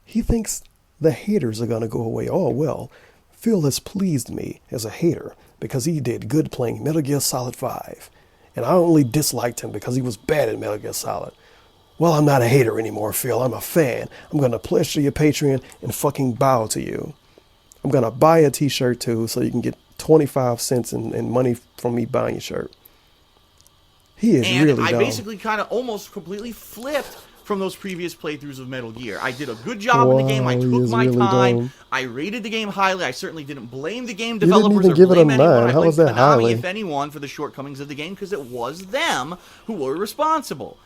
he thinks the haters are going to go away. Oh, well, Phil has pleased me as a hater because he did good playing Metal Gear Solid 5. And I only disliked him because he was bad at Metal Gear Solid. Well, I'm not a hater anymore, Phil. I'm a fan. I'm going to pledge to your Patreon and fucking bow to you. I'm going to buy a t-shirt too so you can get 25 cents in money from me buying your shirt. He is really dumb. And I basically kind of almost completely flipped from those previous playthroughs of Metal Gear. I did a good job in the game. I took my time. Dumb. I rated the game highly. I certainly didn't blame the game developers or blame anyone. How was that Konami, highly? If anyone, for the shortcomings of the game, because it was them who were responsible.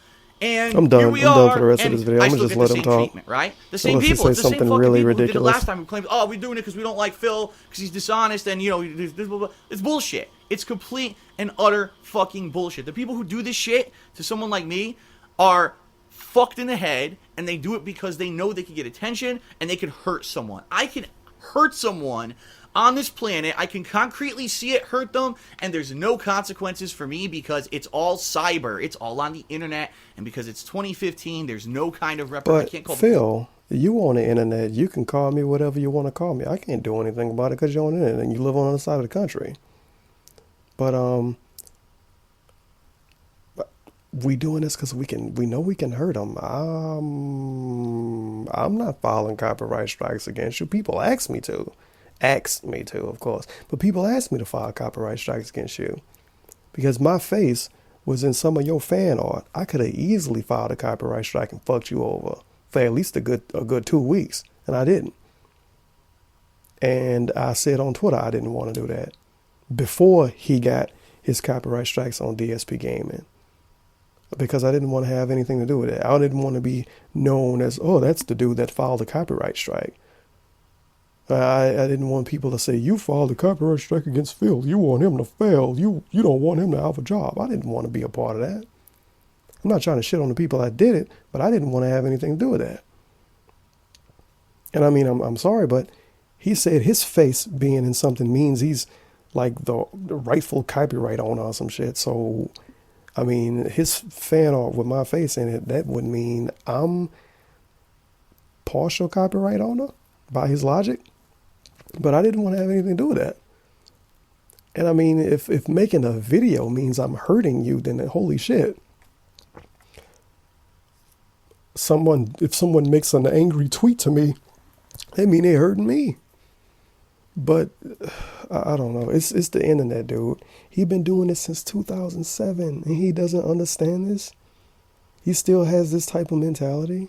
And I'm done. Here we I'm are, done for the rest of this video. I'm gonna just let him talk. Right? The same people. It's the same fucking people who did it last time who claimed, "Oh, we're doing it because we don't like Phil because he's dishonest," and it's bullshit. It's complete and utter fucking bullshit. The people who do this shit to someone like me are fucked in the head, and they do it because they know they can get attention and they can hurt someone. I can hurt someone on this planet. I can concretely see it hurt them, and there's no consequences for me because it's all cyber. It's all on the internet, and because it's 2015, there's no kind of But Phil, you on the internet, you can call me whatever you want to call me. I can't do anything about it because you're on the internet and you live on the other side of the country. But we doing this because we know we can hurt them. I'm not filing copyright strikes against you. People ask me to, of course. But people ask me to file copyright strikes against you because my face was in some of your fan art. I could have easily filed a copyright strike and fucked you over for at least a good 2 weeks, and I didn't. And I said on Twitter I didn't want to do that before he got his copyright strikes on DSP Gaming, because I didn't want to have anything to do with it. I didn't want to be known as, oh, that's the dude that filed a copyright strike. I didn't want people to say, you filed a copyright strike against Phil. You want him to fail. You don't want him to have a job. I didn't want to be a part of that. I'm not trying to shit on the people that did it, but I didn't want to have anything to do with that. And I mean, I'm sorry, but he said his face being in something means he's like the rightful copyright owner or some shit. So I mean, his fan art with my face in it, that would mean I'm partial copyright owner by his logic. But I didn't want to have anything to do with that. And I mean, if making a video means I'm hurting you, then holy shit. if someone makes an angry tweet to me, that mean they hurting me. But I don't know. It's the internet, dude. He been doing this since 2007, and he doesn't understand this. He still has this type of mentality.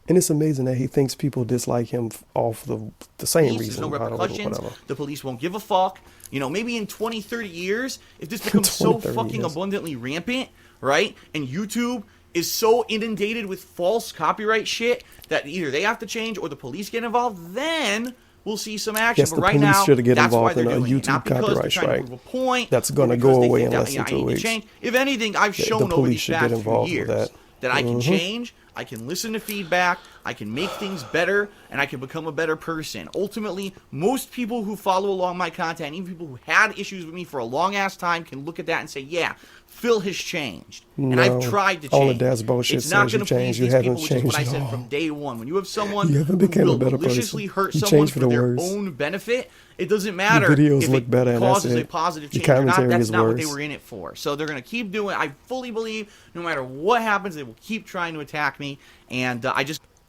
And it's amazing that he thinks people dislike him off the same reason. There's no repercussions. The police won't give a fuck. You know, maybe in 20, 30 years, if this becomes so fucking abundantly rampant, right? And YouTube is so inundated with false copyright shit that either they have to change or the police get involved, then we'll see some action. Yes, but right now, that's why they're doing it. Not because they're trying to prove a point. That's going to go away in less than 2 weeks. If anything, I've shown over these past few years that I can change, I can listen to feedback, I can make things better, and I can become a better person. Ultimately, most people who follow along my content, even people who had issues with me for a long-ass time, can look at that and say, yeah, Phil has changed. And I've tried to change. All of that's bullshit. It's not going to please these people, which is what I said from day one. When you have someone who will maliciously hurt someone for their own benefit, it doesn't matter if it causes a positive change or not. That's not what they were in it for. So they're going to keep doing it. I fully believe no matter what happens, they will keep trying to attack me. And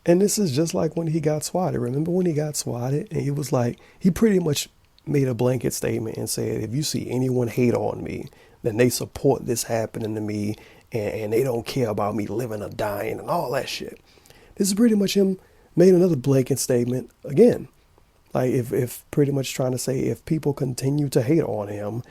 And this is just like when he got swatted. Remember when he got swatted? And he was like, he pretty much made a blanket statement and said, if you see anyone hate on me, then they support this happening to me, and they don't care about me living or dying and all that shit. This is pretty much him made another blanket statement again. Like if pretty much trying to say if people continue to hate on him,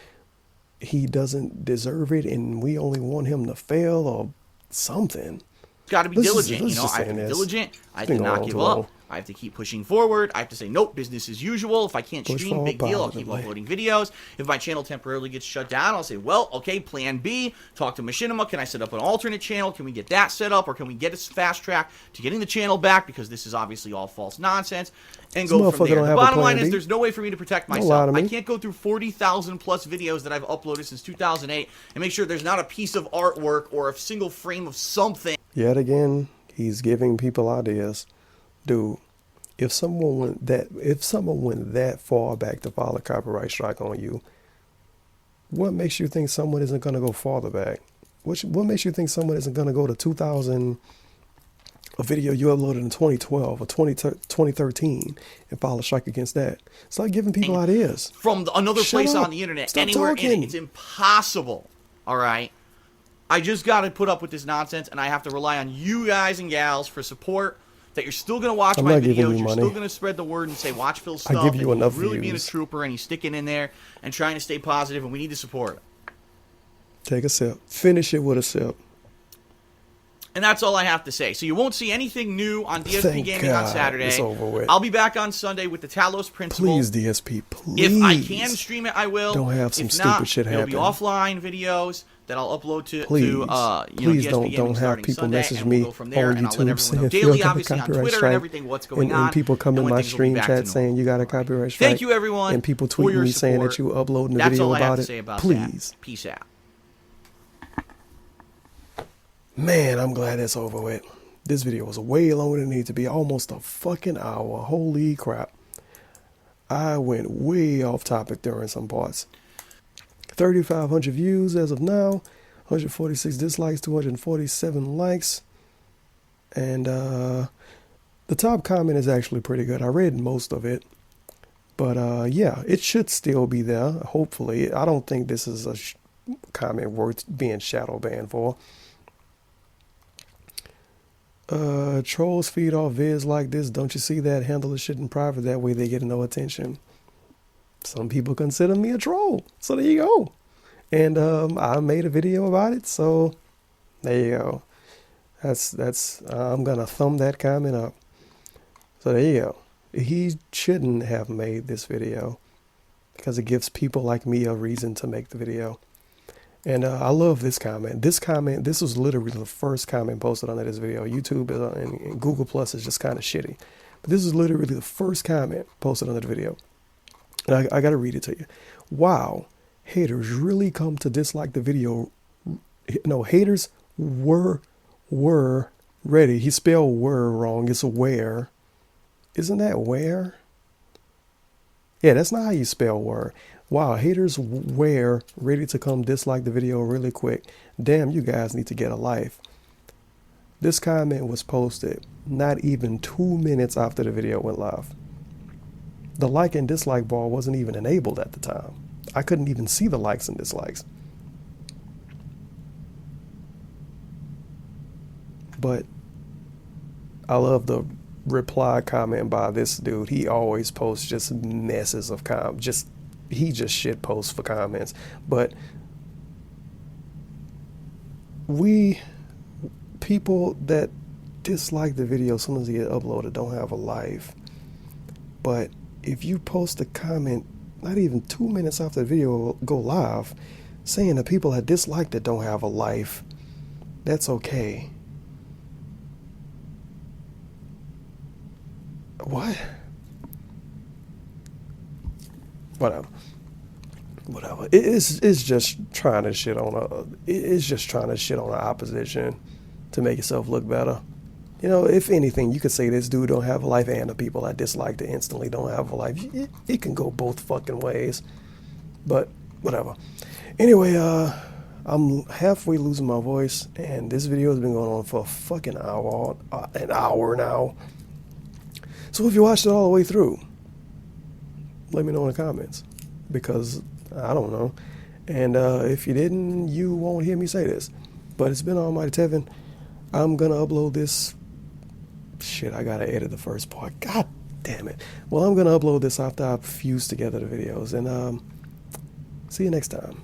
he doesn't deserve it and we only want him to fail or something. Got to be diligent. I have to be diligent. I have to not give up. I have to keep pushing forward. I have to say, nope, business as usual. If I can't stream, big deal. I'll keep uploading videos. If my channel temporarily gets shut down, I'll say, well, okay, plan B. Talk to Machinima. Can I set up an alternate channel? Can we get that set up? Or can we get a fast track to getting the channel back? Because this is obviously all false nonsense. And go from there. The bottom line is there's no way for me to protect myself. I can't go through 40,000 plus videos that I've uploaded since 2008 and make sure there's not a piece of artwork or a single frame of something. Yet again, he's giving people ideas. Dude, if someone went that far back to file a copyright strike on you, what makes you think someone isn't going to go farther back? What makes you think someone isn't going to go to 2000, a video you uploaded in 2012 or 2013, and file a strike against that? Start giving people ideas. From another place on the internet, anywhere in it, it's impossible. All right? I just got to put up with this nonsense, and I have to rely on you guys and gals for support, that you're still going to watch my videos, you're still going to spread the word and say, watch Phil's stuff, I give you enough really views. Being a trooper, and he's sticking in there and trying to stay positive, and we need to support him. Take a sip. Finish it with a sip. And that's all I have to say. So you won't see anything new on DSP Gaming on Saturday. It's over with. I'll be back on Sunday with the Talos Principle. Please, DSP, please. If I can stream it, I will. Don't have some stupid shit happen. It'll be offline videos that I'll upload to please don't have people Sunday, message me on YouTube saying daily, got a obviously on copyright Twitter strike, and everything, what's going on. And people come in my stream chat saying you got a copyright strike. Thank you, everyone. And people tweet me saying that you uploading the video about it. Please. Peace out. Man, I'm glad it's over with. This video was way longer than it needed to be. Almost a fucking hour. Holy crap. I went way off topic during some parts. 3,500 views as of now. 146 dislikes, 247 likes. And the top comment is actually pretty good. I read most of it. But yeah, it should still be there, hopefully. I don't think this is a comment worth being shadow banned for. Trolls feed off vids like this. Don't you see that? Handle the shit in private. That way they get no attention. Some people consider me a troll. So there you go. And I made a video about it. So there you go. That's I'm going to thumb that comment up. So there you go. He shouldn't have made this video because it gives people like me a reason to make the video. And I love this comment. This was literally the first comment posted under this video. YouTube and Google Plus is just kind of shitty. But this is literally the first comment posted under the video. And I got to read it to you. Wow. Haters really come to dislike the video. No, haters were ready. He spelled were wrong. It's where. Isn't that where? Yeah, that's not how you spell were. Wow, haters were ready to come dislike the video really quick. Damn, you guys need to get a life. This comment was posted not even 2 minutes after the video went live. The like and dislike bar wasn't even enabled at the time. I couldn't even see the likes and dislikes. But I love the reply comment by this dude. He always posts just messes of he just shit posts for comments. But people that dislike the video as soon as it gets uploaded don't have a life. But if you post a comment not even 2 minutes after the video go live saying the people that disliked it don't have a life, that's okay. What? Whatever. It's just trying to shit on the opposition to make yourself look better. You know, if anything, you could say this dude don't have a life and the people that dislike it instantly don't have a life. It can go both fucking ways. But whatever. Anyway, I'm halfway losing my voice, and this video has been going on for a fucking hour, an hour now. So if you watched it all the way through, let me know in the comments, because I don't know. And if you didn't, you won't hear me say this. But it's been Almighty Tevin. I'm going to upload this. Shit, I got to edit the first part. God damn it. Well, I'm going to upload this after I fuse together the videos. And see you next time.